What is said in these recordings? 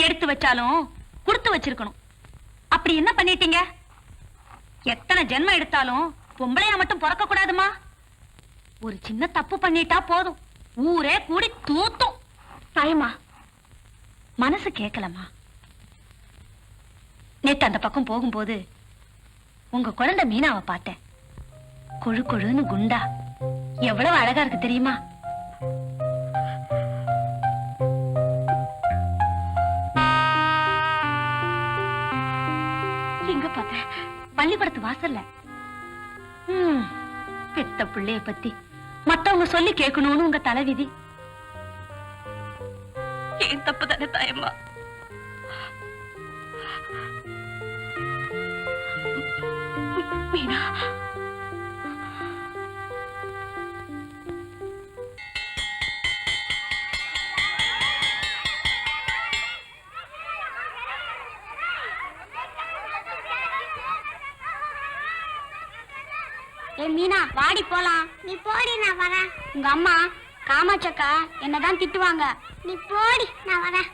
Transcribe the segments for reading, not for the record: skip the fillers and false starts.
எடுத்து வச்சாலும் கொடுத்து வச்சிருக்கணும். அப்படி என்ன பண்ணிட்டீங்க? எத்தனை ஜென்மம் எடுத்தாலும் பொம்பளையா மட்டும் பிறக்க கூடாதுமா. ஒரு சின்ன தப்பு பண்ணிட்டா போதும், ஊரே கூடி தூத்தும். தாயம்மா, மனசு கேட்கலமா. நேத்து அந்த பக்கம் போகும்போது உங்க குழந்தை மீனாவை பார்த்தேன். கொழு கொழுன்னு குண்டா, எவ்வளவு அழகா இருக்கு தெரியுமா? எங்க பார்த்தேன்? பள்ளிக்கூடத்து வாசல்ல. பெத்த பிள்ளைய பத்தி மத்தவங்க சொல்லி கேட்கணும்னு உங்க தலைவிதி. ஏன் தப்பு தானே தாயம்மா? மீனா, மீனா வாடி போலாம். நீ போடி, நான் வரேன். உங்க அம்மா காமாட்சக்கா என்னதான் திட்டுவாங்க. நீ போடி, நான் வரேன்.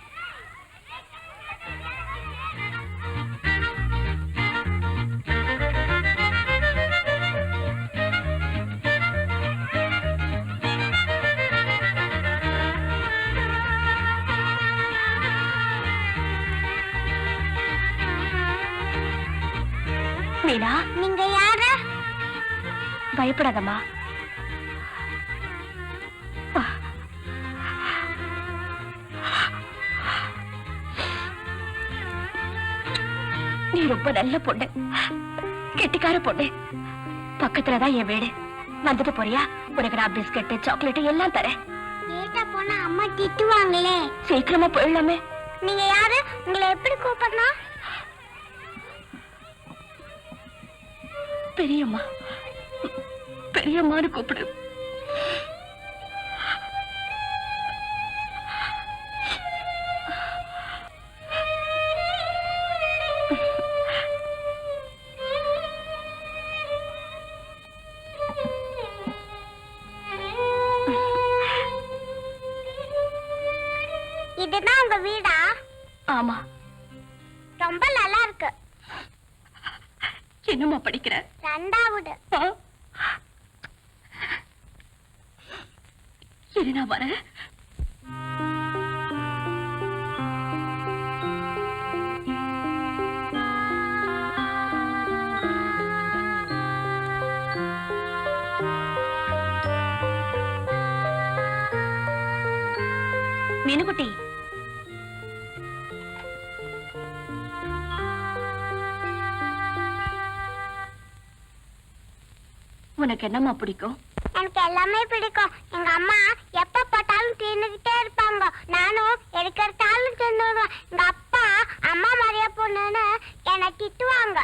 மீனா, நீங்க யாரு? பயப்படாதம்மா. நீ ரொம்ப நல்ல பொண்ணு, கெட்டிக்கார பொண்ணு. பக்கத்துலதான் என் வீடு. வந்துட்டு போறியா? உனக்கு நான் பிஸ்கட் சாக்லேட் எல்லாம் தரேன். லேட்டா போனா அம்மா திட்டுவாங்களே. சீக்கிரமா போயிடலாமே. நீங்க யாரு? உங்களை எப்படி கூப்பிடணும்? பெரியம்மா, பெரியம்மான்னு கூப்பிடு. இதுதான் உங்க வீடா? ஆமா. ரொம்ப நல்லா இருக்கு. என்னம்மா படிக்கிற? 2வது. சரி, நான் வரேன். மீனுக்குட்டி, உனக்கு என்னம்மா பிடிக்கும்? எனக்கு எல்லாமே பிடிக்கும். எங்க அம்மா எப்ப பார்த்தாலும் தின்னுகிட்டே இருப்பாங்க. நானும் எடுக்கிறதாலும் தின்னுடுவேன். எங்க அப்பா அம்மா மாதிரியா பொண்ணுன்னு என்னை திட்டுவாங்க.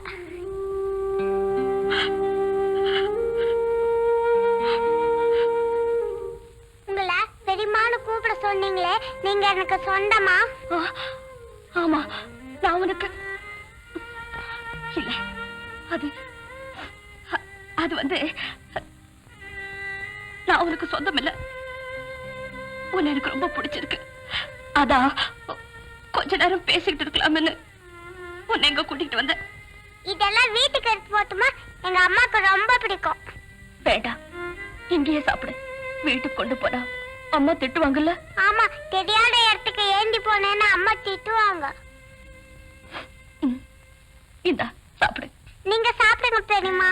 உங்களை பெரியம்மான்னு கூப்பிட சொன்னீங்களே, நீங்க எனக்கு சொந்தமா? ஆமா, நான் உனக்கு இல்ல. அது வந்து நான் உனக்கு சொந்தம் இல்ல. உன்னை எனக்கு ரொம்ப பிடிச்சிருக்கு. அதான் கொஞ்ச நேரம் பேசிக்கிட்டு இருக்கலாம்னு உன்னை எங்க கூட்டிட்டு வந்த. இதெல்லாம் வீட்டுக்கு எடுத்து போட்டுமா? எங்க அம்மாக்கு ரொம்ப பிடிக்கும். வேண்டாம், இங்கேயே சாப்பிடு. வீட்டுக்கு கொண்டு போனா அம்மா திட்டுவாங்கல்ல. ஆமா, தெரியாத இடத்துக்கு ஏந்தி போனேன்னு அம்மா திட்டுவாங்க. இந்தா சாப்பிடு. நீங்க சாப்பிடுங்க பெரியம்மா.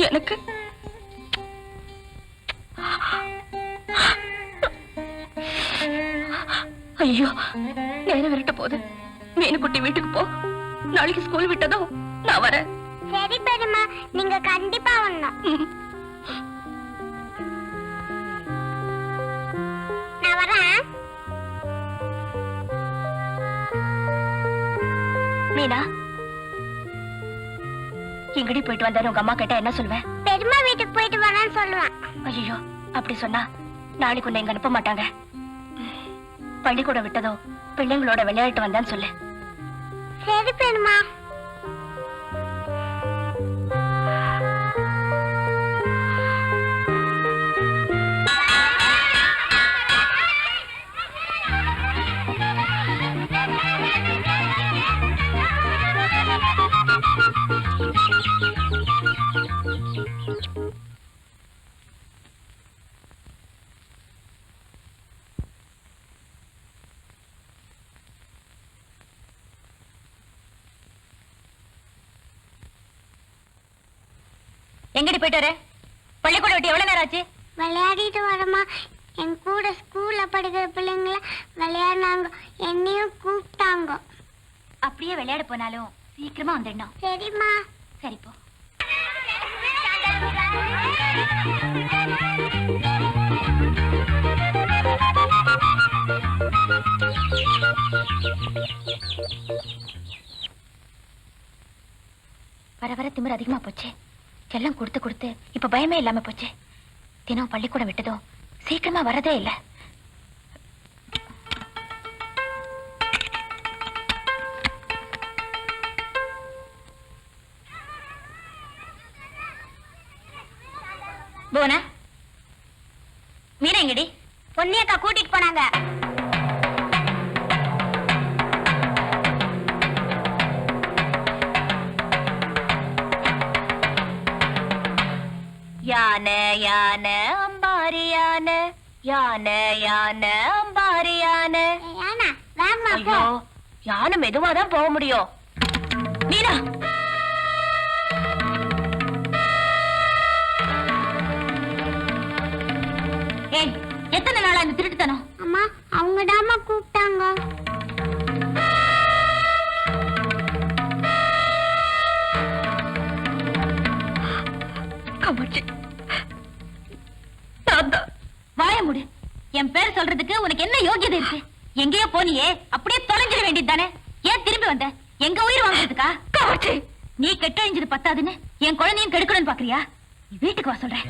எனக்கு ஐயோ, நேரம் விரட்ட போகுது. மீனுக்குட்டி வீட்டுக்கு போ. நாளைக்கு ஸ்கூல் விட்டதும் நான் வரேன். சரி பெரியம்மா, நீங்க கண்டிப்பா வரணும். மீனா, எங்கடி போயிட்டு வந்தாரு உங்க அம்மா கிட்ட என்ன சொல்லுவேன்? பெரியம்மா வீட்டுக்கு போயிட்டு வரேன்னு சொல்லுவேன். ஐயோ, அப்படி சொன்னா நாளைக்கு உன்னை இங்க அனுப்ப மாட்டாங்க. பள்ளிக்கூடம் விட்டதோ பிள்ளைங்களோட விளையாட்டு வந்தான்னு சொல்லு. சரி பெரியம்மா. எங்கடி போயிட்டு வர? பள்ளிக்கூடம் விட்டு எவ்வளவு நேரம் ஆச்சு? விளையாடிட்டு வரமா. என் கூட ஸ்கூல்ல படிக்கிற பிள்ளைங்கள விளையாடினாங்க, என்னையும் கூப்பிட்டாங்க. அப்படியே விளையாட போனாலும் சீக்கிரமா வந்துடணும். சரிம்மா. சரி போ. வர வர திமிரு அதிகமா போச்சு. செல்லம் கொடுத்து கொடுத்து இப்ப பயமே இல்லாம போச்சு. தினம் பள்ளிக்கூடம் விட்டதும் சீக்கிரமா வரதே இல்ல. போனா மீனா எங்கடி? பொன்னியக்கா கூட்டிட்டு போனாங்க. யானை யானை அம்பாரி யானை, யானை யானை அம்பாரி யானை. யானா வாமா போ. ஐயோ, யானை மெதுவாதான் போக முடியும். மீனா, ஏய், எத்தனை நாளா இந்த திருட்டுத்தனம்? அம்மா அவங்க தாமா கூப்பிட்டாங்க. வாய மூடு. என் பேர் சொல்றதுக்கு உனக்கு என்ன யோகியதை இருக்கு? எங்கேயோ போனியே, அப்படியே தொலைஞ்சிட வேண்டியது தானே. ஏன் திரும்பி வந்த? எங்க உயிர் வாங்குறதுக்கா? நீ கெட்டழிஞ்சது பத்தாதுன்னு என் குழந்தையும் கெடுக்கணும்னு பாக்குறியா? நீ வீட்டுக்கு வா சொல்றேன்.